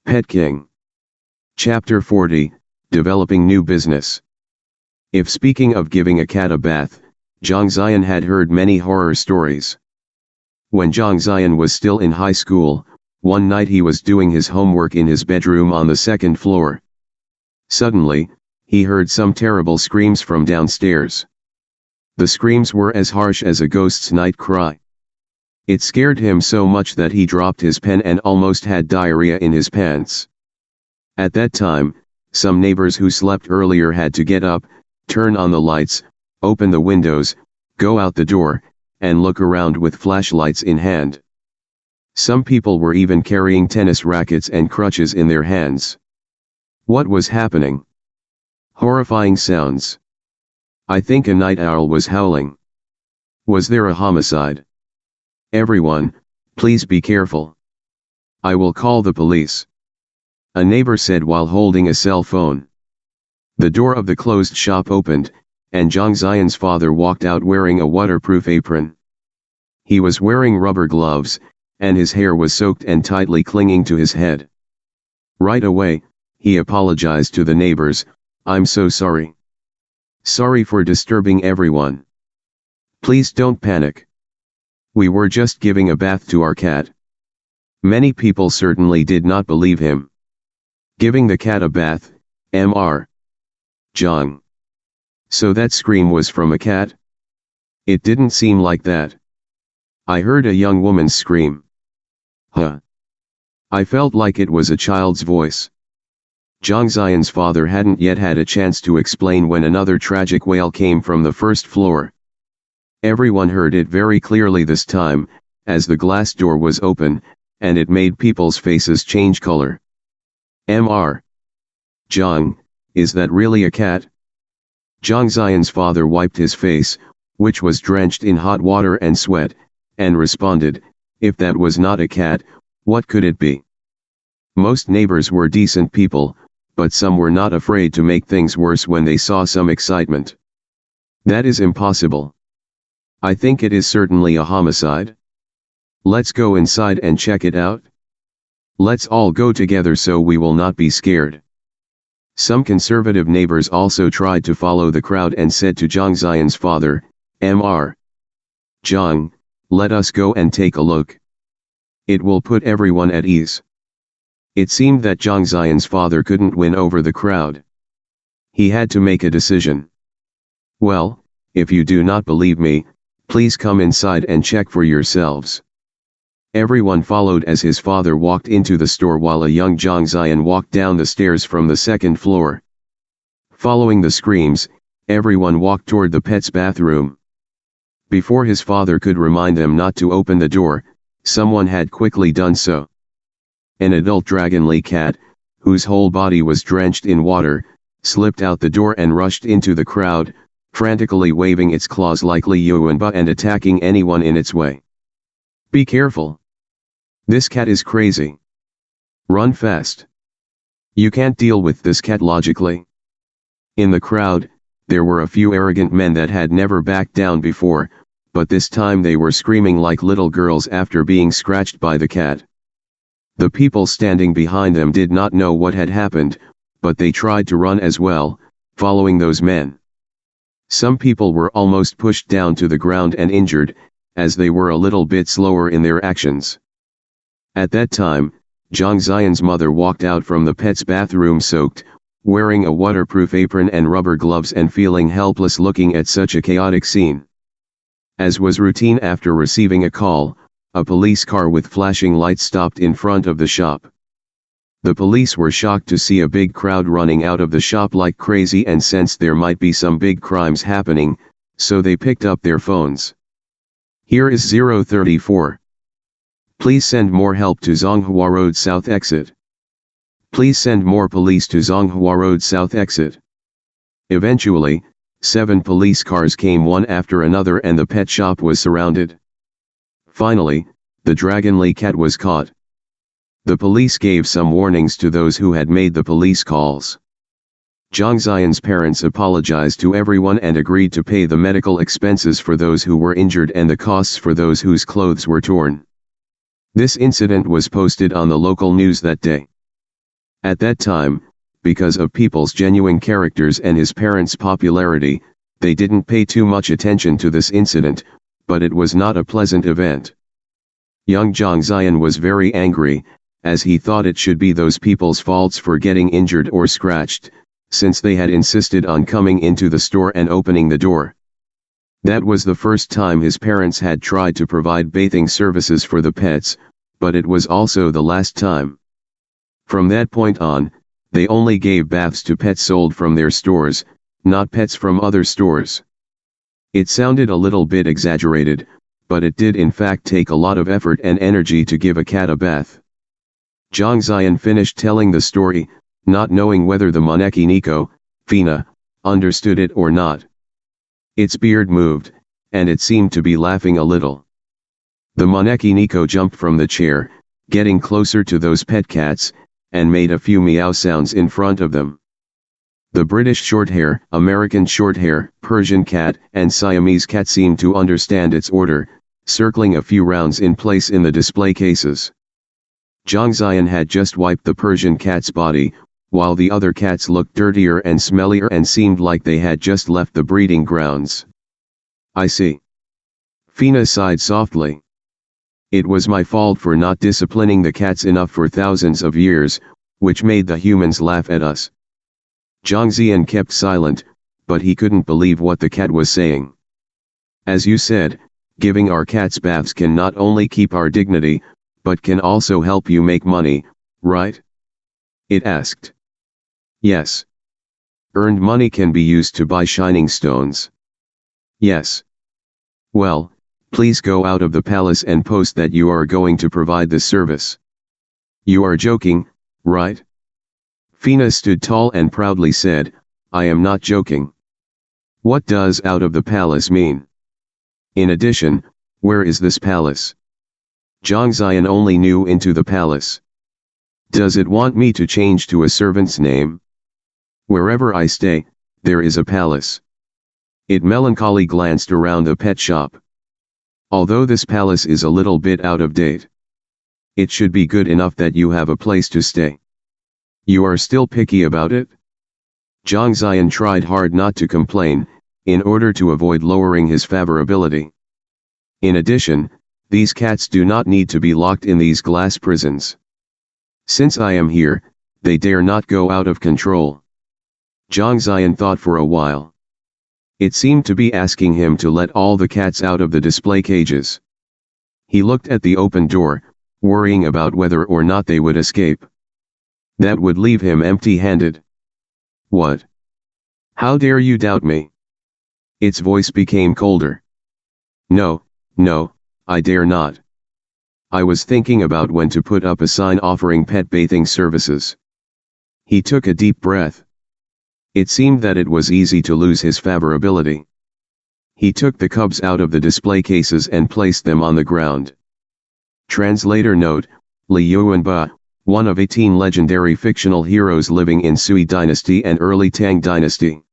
Pet King. Chapter 40, Developing New Business. If speaking of giving a cat a bath, Zhang Ziyan had heard many horror stories. When Zhang Ziyan was still in high school, one night he was doing his homework in his bedroom on the second floor. Suddenly, he heard some terrible screams from downstairs. The screams were as harsh as a ghost's night cry. It scared him so much that he dropped his pen and almost had diarrhea in his pants. At that time, some neighbors who slept earlier had to get up, turn on the lights, open the windows, go out the door, and look around with flashlights in hand. Some people were even carrying tennis rackets and crutches in their hands. What was happening? Horrifying sounds. I think a night owl was howling. Was there a homicide? Everyone, please be careful. I will call the police. A neighbor said while holding a cell phone. The door of the closed shop opened, and Zhang Ziyan's father walked out wearing a waterproof apron. He was wearing rubber gloves, and his hair was soaked and tightly clinging to his head. Right away, he apologized to the neighbors. I'm so sorry. Sorry for disturbing everyone. Please don't panic. We were just giving a bath to our cat. Many people certainly did not believe him. Giving the cat a bath, Mr. Zhang. So that scream was from a cat? It didn't seem like that. I heard a young woman's scream. Huh. I felt like it was a child's voice. Zhang Ziyan's father hadn't yet had a chance to explain when another tragic wail came from the first floor. Everyone heard it very clearly this time, as the glass door was open, and it made people's faces change color. Mr. Zhang, is that really a cat? Zhang Ziyan's father wiped his face, which was drenched in hot water and sweat, and responded, if that was not a cat, what could it be? Most neighbors were decent people, but some were not afraid to make things worse when they saw some excitement. That is impossible. I think it is certainly a homicide. Let's go inside and check it out. Let's all go together so we will not be scared. Some conservative neighbors also tried to follow the crowd and said to Zhang Ziyan's father, Mr. Zhang, let us go and take a look. It will put everyone at ease. It seemed that Zhang Ziyan's father couldn't win over the crowd. He had to make a decision. Well, if you do not believe me, please come inside and check for yourselves. Everyone followed as his father walked into the store while a young Zhang Ziyan walked down the stairs from the second floor. Following the screams, everyone walked toward the pet's bathroom. Before his father could remind them not to open the door, someone had quickly done so. An adult Dragonly cat, whose whole body was drenched in water, slipped out the door and rushed into the crowd, frantically waving its claws like Li Yuanba and attacking anyone in its way. Be careful. This cat is crazy. Run fast. You can't deal with this cat logically. In the crowd, there were a few arrogant men that had never backed down before, but this time they were screaming like little girls after being scratched by the cat. The people standing behind them did not know what had happened, but they tried to run as well, following those men. Some people were almost pushed down to the ground and injured, as they were a little bit slower in their actions. At that time, Zhang Ziyan's mother walked out from the pet's bathroom soaked, wearing a waterproof apron and rubber gloves and feeling helpless looking at such a chaotic scene. As was routine after receiving a call, a police car with flashing lights stopped in front of the shop. The police were shocked to see a big crowd running out of the shop like crazy and sensed there might be some big crimes happening, so they picked up their phones. Here is 034. Please send more help to Zonghua Road South Exit. Please send more police to Zonghua Road South Exit. Eventually, 7 police cars came one after another and the pet shop was surrounded. Finally, the Dragonly cat was caught. The police gave some warnings to those who had made the police calls. Zhang Ziyan's parents apologized to everyone and agreed to pay the medical expenses for those who were injured and the costs for those whose clothes were torn. This incident was posted on the local news that day. At that time, because of people's genuine characters and his parents' popularity, they didn't pay too much attention to this incident, but it was not a pleasant event. Young Zhang Ziyan was very angry, as he thought it should be those people's faults for getting injured or scratched, since they had insisted on coming into the store and opening the door. That was the first time his parents had tried to provide bathing services for the pets, but it was also the last time. From that point on, they only gave baths to pets sold from their stores, not pets from other stores. It sounded a little bit exaggerated, but it did in fact take a lot of effort and energy to give a cat a bath. Zhang Ziyan finished telling the story, not knowing whether the Moneki Nico, Fina, understood it or not. Its beard moved, and it seemed to be laughing a little. The Moneki Nico jumped from the chair, getting closer to those pet cats, and made a few meow sounds in front of them. The British Shorthair, American Shorthair, Persian cat, and Siamese cat seemed to understand its order, circling a few rounds in place in the display cases. Zhang Ziyan had just wiped the Persian cat's body, while the other cats looked dirtier and smellier and seemed like they had just left the breeding grounds. I see. Fina sighed softly. It was my fault for not disciplining the cats enough for thousands of years, which made the humans laugh at us. Zhang Ziyan kept silent, but he couldn't believe what the cat was saying. As you said, giving our cats baths can not only keep our dignity, but can also help you make money, right? It asked. Yes. Earned money can be used to buy shining stones. Yes. Well, please go out of the palace and post that you are going to provide this service. You are joking, right? Fina stood tall and proudly said, I am not joking. What does out of the palace mean? In addition, where is this palace? Zhang Ziyan only knew into the palace. Does it want me to change to a servant's name? Wherever I stay, there is a palace. It melancholy glanced around the pet shop. Although this palace is a little bit out of date, it should be good enough that you have a place to stay. You are still picky about it? Zhang Ziyan tried hard not to complain, in order to avoid lowering his favorability. In addition, these cats do not need to be locked in these glass prisons. Since I am here, they dare not go out of control. Zhang Ziyan thought for a while. It seemed to be asking him to let all the cats out of the display cages. He looked at the open door, worrying about whether or not they would escape. That would leave him empty-handed. What? How dare you doubt me? Its voice became colder. No, I dare not. I was thinking about when to put up a sign offering pet bathing services. He took a deep breath. It seemed that it was easy to lose his favorability. He took the cubs out of the display cases and placed them on the ground. Translator note, Li Yuanba, one of 18 legendary fictional heroes living in Sui dynasty and early Tang dynasty.